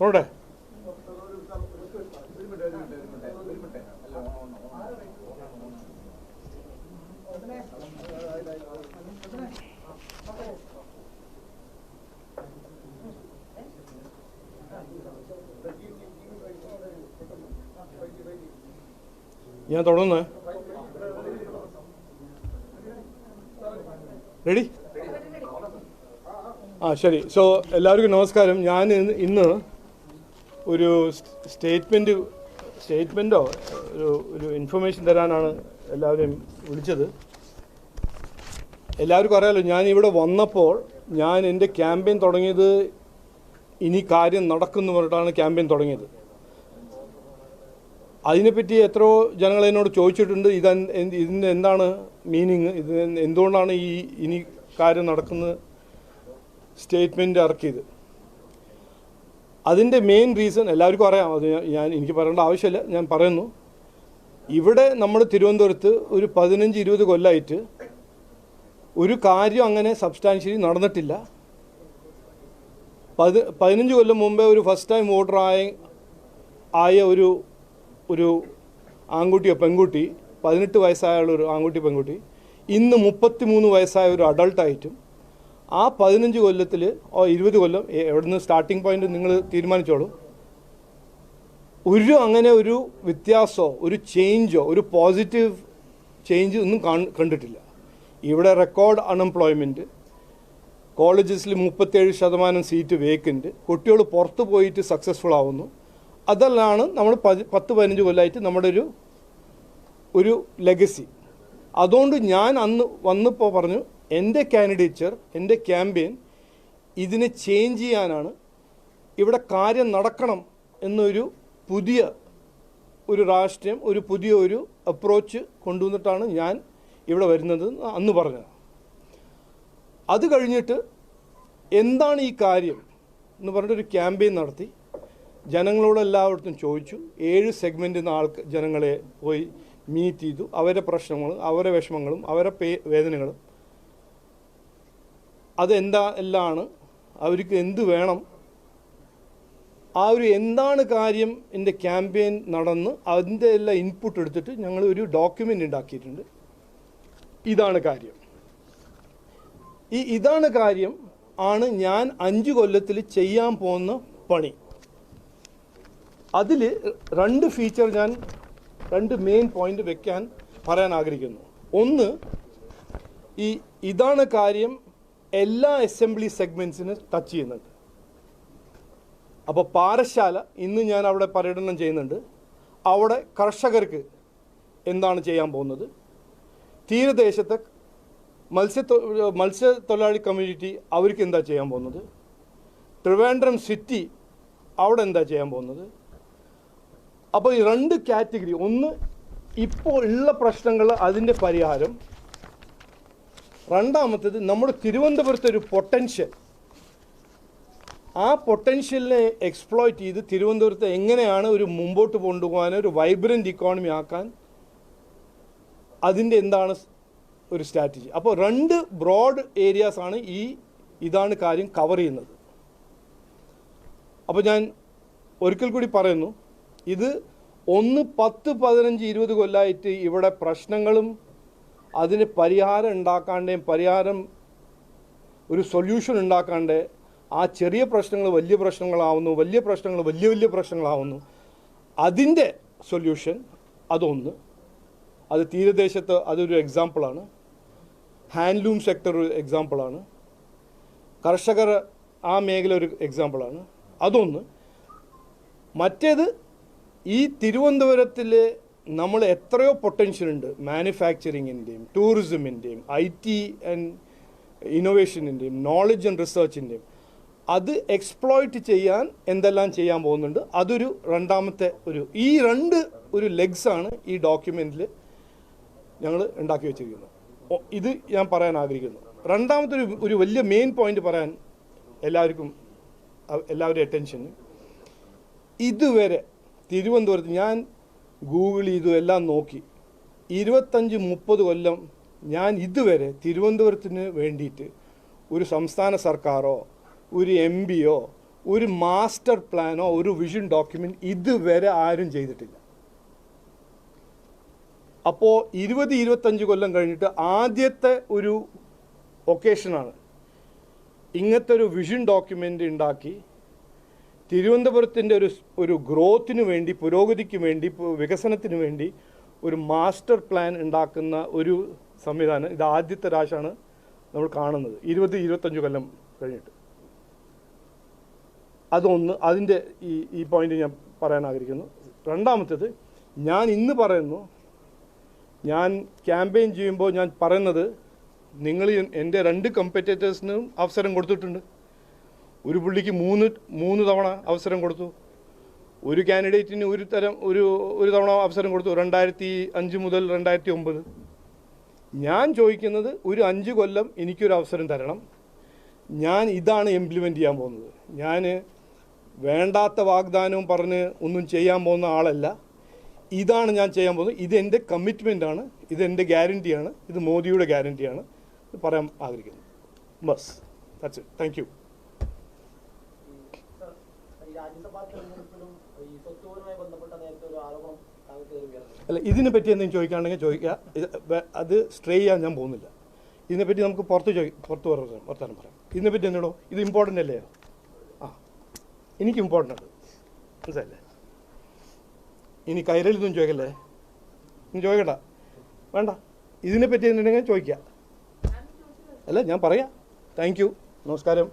പോട്ടെ. ഞാൻ തുടങ്ങുന്നു. റെഡി? ശരി. സോ എല്ലാവർക്കും നമസ്കാരം. ഞാൻ ഇന്ന് ഒരു സ്റ്റേറ്റ്മെൻറ്റോ ഒരു ഇൻഫർമേഷൻ തരാനാണ് എല്ലാവരെയും വിളിച്ചത്. എല്ലാവർക്കും അറിയാമല്ലോ, ഞാൻ ഇവിടെ വന്നപ്പോൾ ഞാൻ എൻ്റെ ക്യാമ്പയിൻ തുടങ്ങിയത് ഇനി കാര്യം നടക്കുമെന്ന് പറഞ്ഞിട്ടാണ് ക്യാമ്പയിൻ തുടങ്ങിയത്. അതിനെപ്പറ്റി എത്രയോ ജനങ്ങൾ എന്നോട് ചോദിച്ചിട്ടുണ്ട്, ഇതിൻ്റെ എന്താണ് മീനിങ്, ഇത് എന്തുകൊണ്ടാണ് ഇനി കാര്യം നടക്കുന്നത് സ്റ്റേറ്റ്മെൻറ്റ് ഇറക്കിയത്. അതിൻ്റെ മെയിൻ റീസൺ എല്ലാവർക്കും അറിയാം, അത് എനിക്ക് പറയേണ്ട ആവശ്യമില്ല, ഞാൻ പറയുന്നു. ഇവിടെ നമ്മൾ തിരുവനന്തപുരത്ത് ഒരു 15-20 കൊല്ലമായിട്ട് ഒരു കാര്യം അങ്ങനെ സബ്സ്റ്റാൻഷ്യലി നടന്നിട്ടില്ല. 15 കൊല്ലം മുമ്പേ ഒരു ഫസ്റ്റ് ടൈം വോട്ടർ ആയ ഒരു ആൺകുട്ടിയോ പെൺകുട്ടി, 18 വയസ്സായുള്ള ഒരു ആൺകുട്ടി പെൺകുട്ടി ഇന്ന് 33 വയസ്സായ ഒരു അഡൾട്ടായിട്ടും ആ 15 കൊല്ലത്തിൽ 20 കൊല്ലം എവിടെ നിന്ന് സ്റ്റാർട്ടിംഗ് പോയിന്റ് നിങ്ങൾ തീരുമാനിച്ചോളൂ, അങ്ങനെ ഒരു വ്യത്യാസമോ ഒരു ചേഞ്ചോ ഒരു പോസിറ്റീവ് ചേഞ്ച് ഒന്നും കണ്ടിട്ടില്ല. ഇവിടെ റെക്കോർഡ് അൺഎംപ്ലോയ്മെൻറ്റ്, കോളേജസിൽ 37% സീറ്റ് വേക്കൻറ്റ്, കുട്ടികൾ പുറത്ത് പോയിട്ട് സക്സസ്ഫുൾ ആവുന്നു. അതെല്ലാം നമ്മൾ 10-15 കൊല്ലമായിട്ട് നമ്മുടെ ഒരു ലെഗസി. അതുകൊണ്ട് ഞാൻ അന്ന് വന്നപ്പോൾ പറഞ്ഞു, എൻ്റെ കാൻഡിഡേച്ചർ, എൻ്റെ ക്യാമ്പയിൻ ഇതിനെ ചേഞ്ച് ചെയ്യാനാണ്. ഇവിടെ കാര്യം നടക്കണം എന്നൊരു പുതിയ ഒരു രാഷ്ട്രീയം, ഒരു പുതിയ അപ്രോച്ച് കൊണ്ടുവന്നിട്ടാണ് ഞാൻ ഇവിടെ വരുന്നത് അന്ന് പറഞ്ഞത്. അത് കഴിഞ്ഞിട്ട് എന്താണ് ഈ കാര്യം എന്ന് പറഞ്ഞിട്ടൊരു ക്യാമ്പയിൻ നടത്തി. ജനങ്ങളോട് എല്ലായിടത്തും ചോദിച്ചു. 7 സെഗ്മെൻറ്റിൽ നിന്ന് ജനങ്ങളെ പോയി മീറ്റ് ചെയ്തു. അവരുടെ പ്രശ്നങ്ങളും അവരുടെ വിഷമങ്ങളും അവരുടെ വേദനകളും അതെല്ലാം അവർക്ക് എന്ത് വേണം, എന്താണ് കാര്യം എൻ്റെ ക്യാമ്പയിൻ നടന്ന് അതിൻ്റെ എല്ലാം ഇൻപുട്ട് എടുത്തിട്ട് ഞങ്ങൾ ഒരു ഡോക്യുമെൻ്റ് ഉണ്ടാക്കിയിട്ടുണ്ട്. ഇതാണ് കാര്യം. ഇതാണ് കാര്യം ആണ് ഞാൻ 5 കൊല്ലത്തിൽ ചെയ്യാൻ പോകുന്ന പണി. അതിൽ 2 ഫീച്ചർ ഞാൻ 2 മെയിൻ പോയിന്റ് പറയാൻ ആഗ്രഹിക്കുന്നു. ഒന്ന്, ഇതാണ് കാര്യം എല്ലാ അസംബ്ലി സെഗ്മെൻറ്റ്സിന് ടച്ച് ചെയ്യുന്നുണ്ട്. അപ്പോൾ പാറശാല ഇന്ന് ഞാൻ അവിടെ പര്യടനം ചെയ്യുന്നുണ്ട്. അവിടെ കർഷകർക്ക് എന്താണ് ചെയ്യാൻ പോകുന്നത്, തീരദേശത്തെ മത്സ്യത്തൊഴിലാളി കമ്മ്യൂണിറ്റി അവർക്ക് എന്താ ചെയ്യാൻ പോകുന്നത്, ട്രിവാൻഡ്രം സിറ്റി അവിടെ എന്താ ചെയ്യാൻ പോകുന്നത്. അപ്പോൾ ഈ 2 കാറ്റഗറി, ഒന്ന് ഇപ്പോൾ ഉള്ള പ്രശ്നങ്ങൾ അതിൻ്റെ പരിഹാരം, രണ്ടാമത്തേത് നമ്മുടെ തിരുവനന്തപുരത്തെ ഒരു പൊട്ടൻഷ്യൽ, ആ പൊട്ടൻഷ്യലിനെ എക്സ്പ്ലോയിറ്റ് ചെയ്ത് തിരുവനന്തപുരത്തെ എങ്ങനെയാണ് ഒരു മുമ്പോട്ട് കൊണ്ടുപോകാൻ, ഒരു വൈബ്രൻറ്റ് ഇക്കോണമി ആക്കാൻ, അതിൻ്റെ എന്താണ് ഒരു സ്ട്രാറ്റജി. അപ്പോൾ 2 ബ്രോഡ് ഏരിയാസാണ് ഇതാണ് കാര്യം കവർ ചെയ്യുന്നത്. അപ്പോൾ ഞാൻ ഒരിക്കൽ കൂടി പറയുന്നു, ഇത് 10-15-20 കൊല്ലമായിട്ട് ഇവിടെ പ്രശ്നങ്ങളും അതിന് പരിഹാരം ഒരു സൊല്യൂഷൻ ഉണ്ടാക്കാണ്ട് ആ ചെറിയ പ്രശ്നങ്ങൾ വലിയ പ്രശ്നങ്ങളാവുന്നു, വലിയ പ്രശ്നങ്ങൾ വലിയ പ്രശ്നങ്ങളാവുന്നു. അതിൻ്റെ സൊല്യൂഷൻ അതൊന്ന്, അത് തീരദേശത്ത് അതൊരു എക്സാമ്പിളാണ്. ഹാൻഡ്ലൂം സെക്ടർ ഒരു എക്സാമ്പിളാണ്. കർഷകർ ആ മേഖല ഒരു എക്സാമ്പിളാണ്. അതൊന്ന്. മറ്റേത്, ഈ തിരുവനന്തപുരത്തിൽ നമ്മൾ എത്രയോ പൊട്ടൻഷ്യൽ ഉണ്ട്, മാനുഫാക്ചറിങ്ങിൻ്റെയും ടൂറിസമിൻ്റെയും IT ആൻഡ് ഇന്നോവേഷനിൻ്റെയും നോളജ് ആൻഡ് റിസർച്ചിൻ്റെയും അത് എക്സ്പ്ലോയിറ്റ് ചെയ്യാൻ എന്തെല്ലാം ചെയ്യാൻ പോകുന്നുണ്ട്. അതൊരു രണ്ടാമത്തെ ഈ 2 ലെഗ്സാണ് ഈ ഡോക്യുമെൻറ്റിൽ ഞങ്ങൾ ഉണ്ടാക്കി വെച്ചിരിക്കുന്നത്. ഇത് ഞാൻ പറയാൻ ആഗ്രഹിക്കുന്നു. രണ്ടാമത്തെ ഒരു വലിയ മെയിൻ പോയിന്റ് പറയാൻ എല്ലാവരുടെയും അറ്റൻഷന്, ഇതുവരെ തിരുവനന്തപുരത്ത് ഞാൻ ഗൂഗിൾ ചെയ്തു എല്ലാം നോക്കി, 25-30 കൊല്ലം ഞാൻ ഇതുവരെ തിരുവനന്തപുരത്തിന് വേണ്ടിയിട്ട് ഒരു സംസ്ഥാന സർക്കാരോ ഒരു MPയോ ഒരു മാസ്റ്റർ പ്ലാനോ ഒരു വിഷൻ ഡോക്യുമെൻ്റ് ഇതുവരെ ആരും ചെയ്തിട്ടില്ല. അപ്പോൾ 20-25 കൊല്ലം കഴിഞ്ഞിട്ട് ആദ്യത്തെ ഒരു ഒക്കേഷനാണ് ഇങ്ങനത്തെ ഒരു വിഷൻ ഡോക്യുമെൻ്റ് ഉണ്ടാക്കി തിരുവനന്തപുരത്തിൻ്റെ ഒരു ഗ്രോത്തിന് വേണ്ടി, പുരോഗതിക്ക് വേണ്ടി, വികസനത്തിന് വേണ്ടി ഒരു മാസ്റ്റർ പ്ലാൻ ഉണ്ടാക്കുന്ന ഒരു സംവിധാനം. ഇത് ആദ്യത്തെ പ്രാവശ്യമാണ് നമ്മൾ കാണുന്നത് 20-25 കൊല്ലം കഴിഞ്ഞിട്ട്. അതൊന്ന്, അതിൻ്റെ ഈ പോയിന്റ് ഞാൻ പറയാൻ ആഗ്രഹിക്കുന്നു. രണ്ടാമത്തേത്, ഞാൻ ഇന്ന് പറയുന്നു, ഞാൻ ക്യാമ്പയിൻ ചെയ്യുമ്പോൾ ഞാൻ പറയുന്നത്, നിങ്ങൾ എൻ്റെ 2 കമ്പറ്റേറ്റേഴ്സിനും അവസരം കൊടുത്തിട്ടുണ്ട്. ഒരു പുള്ളിക്ക് മൂന്ന് തവണ അവസരം കൊടുത്തു. ഒരു കാൻഡിഡേറ്റിന് ഒരു തവണ അവസരം കൊടുത്തു, 2005 മുതൽ 2009. ഞാൻ ചോദിക്കുന്നത്, ഒരു 5 കൊല്ലം എനിക്കൊരു അവസരം തരണം. ഞാൻ ഇതാണ് ഇംപ്ലിമെൻ്റ് ചെയ്യാൻ പോകുന്നത്. ഞാൻ വേണ്ടാത്ത വാഗ്ദാനവും പറഞ്ഞ് ഒന്നും ചെയ്യാൻ പോകുന്ന ആളല്ല. ഇതാണ് ഞാൻ ചെയ്യാൻ പോകുന്നത്. ഇതെൻ്റെ കമ്മിറ്റ്മെൻ്റാണ്, ഇതെൻ്റെ ഗ്യാരൻറ്റിയാണ്, ഇത് മോദിയുടെ ഗ്യാരൻറ്റിയാണ് പറയാൻ ആഗ്രഹിക്കുന്നത്. Bus, that's it. Thank you. അല്ല, ഇതിനെ പറ്റി എന്തെങ്കിലും ചോദിക്കുകയാണെങ്കിൽ ചോദിക്കുക. അത് സ്ട്രേ ചെയ്യാൻ ഞാൻ പോകുന്നില്ല. ഇതിനെപ്പറ്റി നമുക്ക് പുറത്ത് വർത്താനം പറയാം. ഇതിനെപ്പറ്റി എന്നോടോ, ഇത് ഇമ്പോർട്ടൻ്റ് അല്ലേ? എനിക്ക് ഇമ്പോർട്ടൻ്റ് ആണ്, മനസ്സിലല്ലേ? ഇനി കൈരളിതൊന്നും ചോദിക്കല്ലേ, ഇനി ചോദിക്കണ്ട, വേണ്ട. ഇതിനെപ്പറ്റി എന്തുണ്ടെങ്കിൽ ചോദിക്കുക. അല്ല, ഞാൻ പറയാം. താങ്ക് യു, നമസ്കാരം.